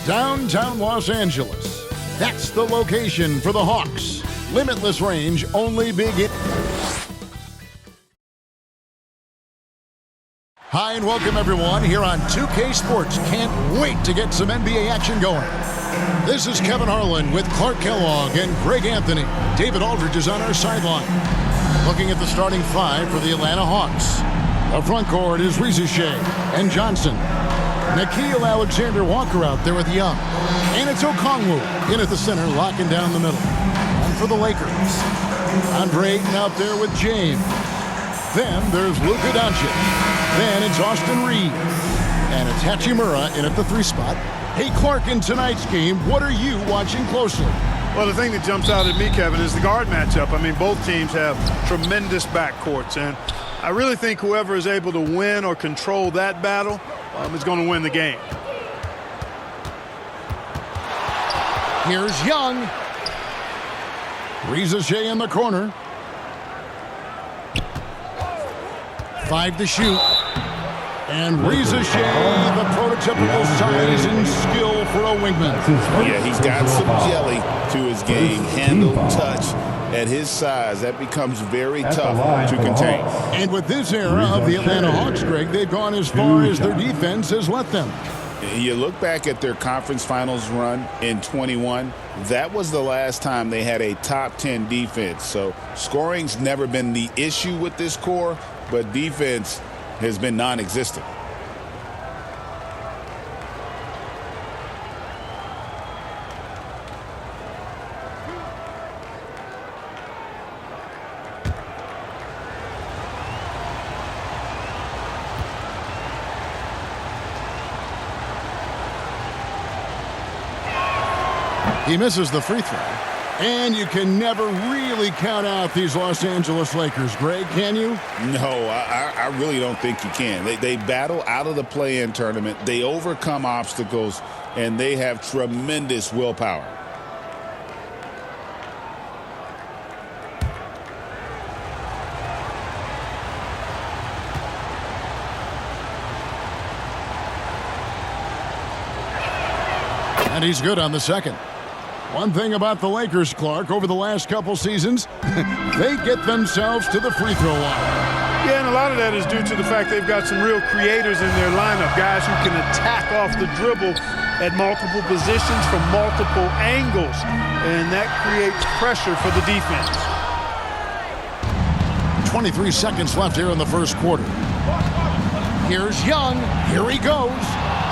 Downtown Los Angeles. That's the location for the Hawks. Limitless range, only big. Hi and welcome everyone here on 2K Sports. Can't wait to get some NBA action going. This is Kevin Harlan with Clark Kellogg and Greg Anthony. David Aldridge is on our sideline. Looking at the starting five for the Atlanta Hawks. The front court is Rui Hachimura and Johnson. Nickeil Alexander-Walker out there with Young. And it's Okongwu in at the center, locking down the middle. And for the Lakers, Andre Ayton out there with James. Then there's Luka Dončić. Then it's Austin Reeves. And it's Hachimura in at the 3 spot. Hey, Clark, in tonight's game, what are you watching closely? Well, the thing that jumps out at me, Kevin, is the guard matchup. I mean, both teams have tremendous backcourts, and I really think whoever is able to win or control that battle is going to win the game. Here's Young. Rui in the corner. 5 to shoot. And Rui, the prototypical size and skill for a wingman. Yeah, he's got some jelly to his game. Handle, touch. At his size, that becomes very tough to contain. And with this era of the Atlanta Hawks, Greg, they've gone as far as their defense has let them. You look back at their conference finals run in 21, that was the last time they had a top 10 defense. So scoring's never been the issue with this core, but defense has been non-existent. He misses the free throw. And you can never really count out these Los Angeles Lakers, Greg, can you? No, I really don't think you can. They battle out of the play-in tournament. They overcome obstacles, and they have tremendous willpower. And he's good on the second. One thing about the Lakers, Clark, over the last couple seasons, they get themselves to the free throw line. Yeah, and a lot of that is due to the fact they've got some real creators in their lineup, guys who can attack off the dribble at multiple positions from multiple angles, and that creates pressure for the defense. 23 seconds left here in the first quarter. Here's Young. Here he goes.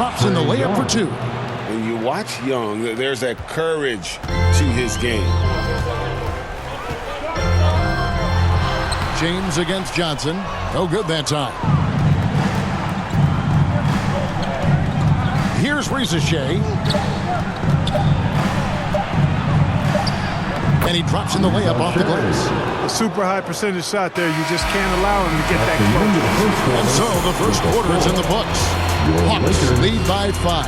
Drops in the layup for 2. When you watch Young, there's that courage to his game. James against Johnson. No good that time. Here's Rui. And he drops in the layup off the glass. A super high percentage shot there. You just can't allow him to get that close. And so the first quarter is in the books. Hawks lead by 5.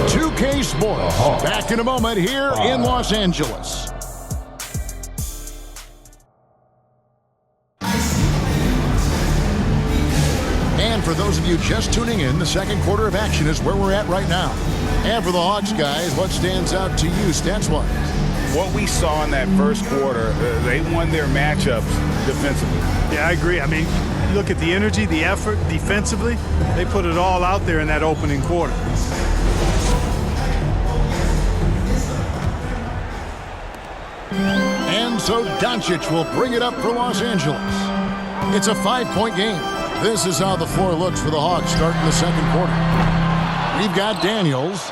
2K Sports back in a moment here in Los Angeles. And for those of you just tuning in, the second quarter of action is where we're at right now. And for the Hawks, guys, what stands out to you stats-wise? What we saw in that first quarter, they won their matchups defensively. Yeah, I agree. I mean, look at the energy, the effort defensively. They put it all out there in that opening quarter. And so Dončić will bring it up for Los Angeles. It's a 5-point game. This is how the floor looks for the Hawks starting the second quarter. We've got Daniels.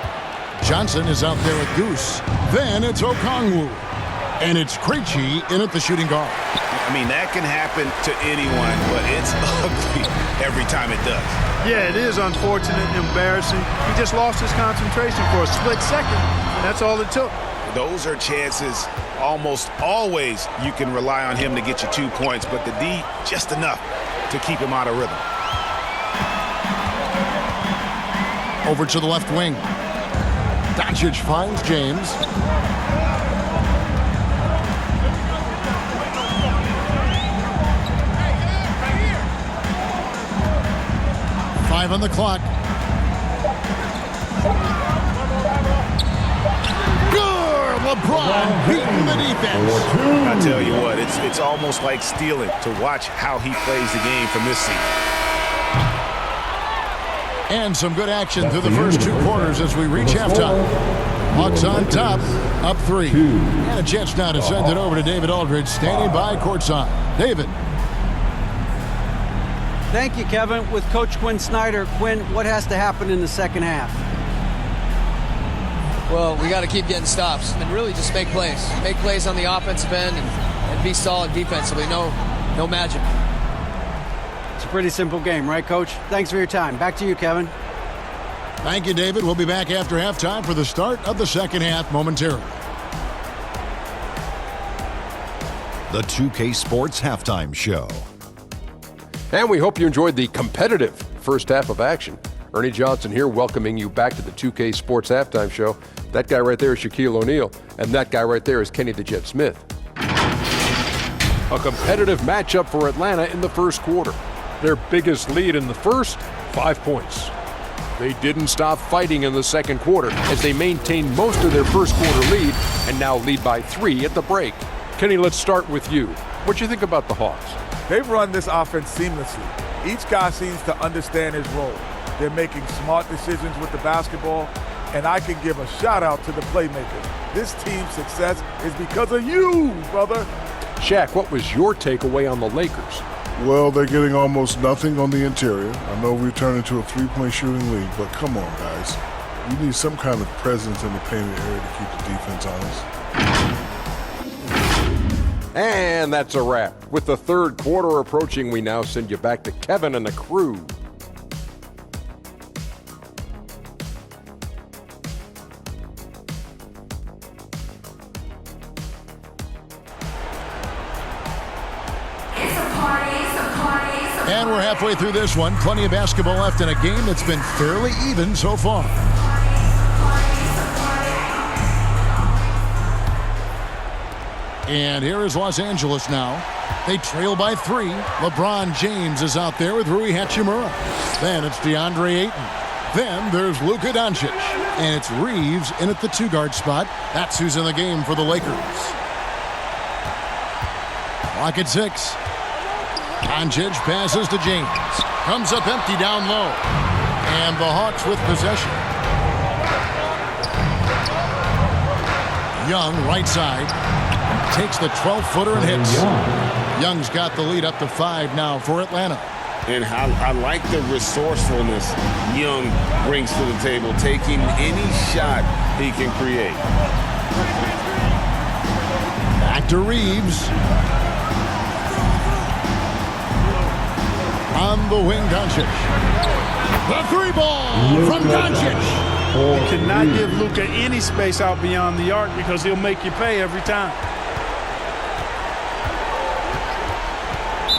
Johnson is out there with Goose. Then it's Okongwu. And it's Krejci in at the shooting guard. I mean, that can happen to anyone, but it's ugly every time it does. Yeah, it is unfortunate and embarrassing. He just lost his concentration for a split second. That's all it took. Those are chances almost always you can rely on him to get you 2 points, but the D, just enough to keep him out of rhythm. Over to the left wing. Dončić finds James. Five on the clock. LeBron beating the defense. I tell you what, it's almost like stealing to watch how he plays the game from this seat. And some good action through the first 2 quarters as we reach halftime. Hawks on top, up 3. And a chance now to send it over to David Aldridge, standing by courtside. David. Thank you, Kevin. With Coach Quinn Snyder, Quinn, what has to happen in the second half? Well, we got to keep getting stops and really just make plays. Make plays on the offensive end and be solid defensively. No magic. It's a pretty simple game, right, Coach? Thanks for your time. Back to you, Kevin. Thank you, David. We'll be back after halftime for the start of the second half momentarily. The 2K Sports Halftime Show. And we hope you enjoyed the competitive first half of action. Ernie Johnson here, welcoming you back to the 2K Sports Halftime Show. That guy right there is Shaquille O'Neal, and that guy right there is Kenny the Jet Smith. A competitive matchup for Atlanta in the first quarter. Their biggest lead in the first, 5 points. They didn't stop fighting in the second quarter as they maintained most of their first quarter lead and now lead by 3 at the break. Kenny, let's start with you. What do you think about the Hawks? They've run this offense seamlessly. Each guy seems to understand his role. They're making smart decisions with the basketball, and I can give a shout out to the playmakers. This team's success is because of you, brother. Shaq, what was your takeaway on the Lakers? Well, they're getting almost nothing on the interior. I know we turned into a 3-point shooting league, but come on, guys. We need some kind of presence in the painted area to keep the defense honest. And that's a wrap. With the third quarter approaching, we now send you back to Kevin and the crew. And we're halfway through this one. Plenty of basketball left in a game that's been fairly even so far. And here is Los Angeles now. They trail by 3. LeBron James is out there with Rui Hachimura. Then it's DeAndre Ayton. Then there's Luka Dončić. And it's Reeves in at the 2-guard spot. That's who's in the game for the Lakers. Clock at 6. Dončić passes to James. Comes up empty down low. And the Hawks with possession. Young, right side. Takes the 12-footer and hits. Young's got the lead up to 5 now for Atlanta. And I like the resourcefulness Young brings to the table, taking any shot he can create. Back to Reeves. On the wing, Dončić. The 3-ball from Dončić. You cannot give Luka any space out beyond the arc because he'll make you pay every time.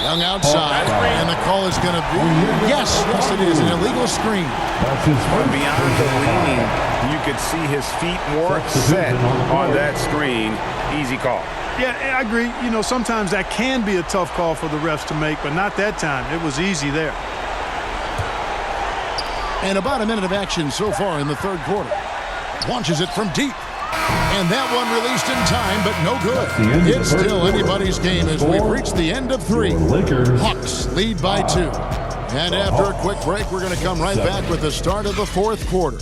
Young outside, and the call is going to be, yes, it is, an illegal screen. But beyond the leaning, you could see his feet more set on that screen. Easy call. Yeah, I agree. You know, sometimes that can be a tough call for the refs to make, but not that time. It was easy there. And about a minute of action so far in the third quarter. Launches it from deep. And that one released in time, but no good. It's still anybody's game as we've reached the end of 3. Hawks lead by 2. And after a quick break, we're going to come right back with the start of the fourth quarter.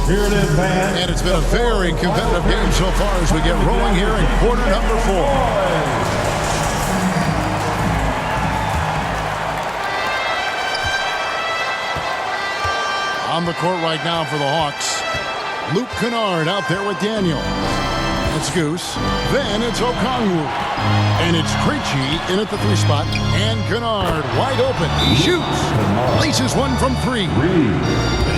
And it's been a very competitive game so far as we get rolling here in quarter number 4. On the court right now for the Hawks. Luke Kennard out there with Daniel. It's Goose. Then it's Okongwu. And it's Krejci in at the 3 spot. And Kennard wide open. He shoots. Laces one from 3.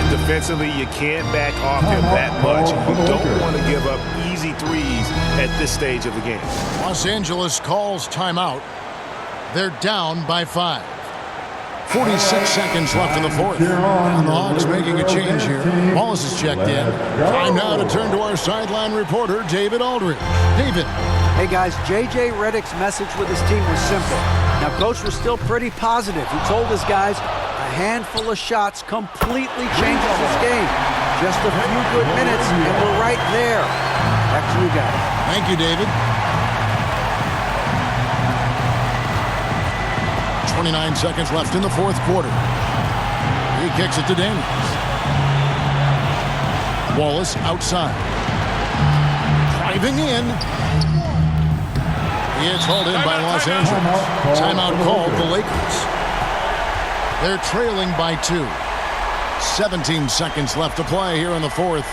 Defensively, you can't back off him that much. You don't want to give up easy threes at this stage of the game. Los Angeles calls timeout. They're down by 5. 46 seconds left in the fourth. And the Hawks making a change here. Wallace is checked in. Time now to turn to our sideline reporter, David Aldridge. David. Hey, guys, J.J. Redick's message with his team was simple. Now, Coach was still pretty positive. He told his guys, a handful of shots completely changes this game. Just a few good minutes, and we're right there. Back to you guys. Thank you, David. 29 seconds left in the fourth quarter. He kicks it to Daniels. Wallace outside. Driving in. He is hauled in by Los Angeles. Timeout called the Lakers. They're trailing by 2. 17 seconds left to play here in the fourth.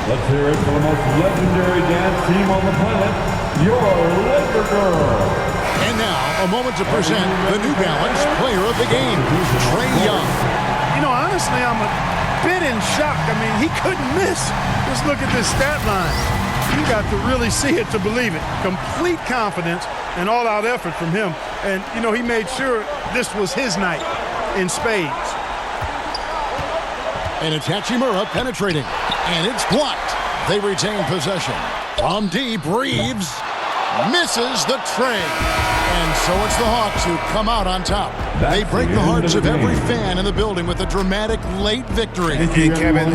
Let's hear it for the most legendary dance team on the planet, your Laker Girl. And now, a moment to present the New Balance Player of the Game, Trae Young. You know, honestly, I'm a bit in shock. I mean, he couldn't miss. Just look at this stat line. You got to really see it to believe it. Complete confidence and all-out effort from him. And, you know, he made sure this was his night in spades. And it's Hachimura penetrating. And it's blocked. They retain possession. From deep, Reeves misses the tray. And so it's the Hawks who come out on top. They break the hearts of every fan in the building with a dramatic late victory. And Kevin,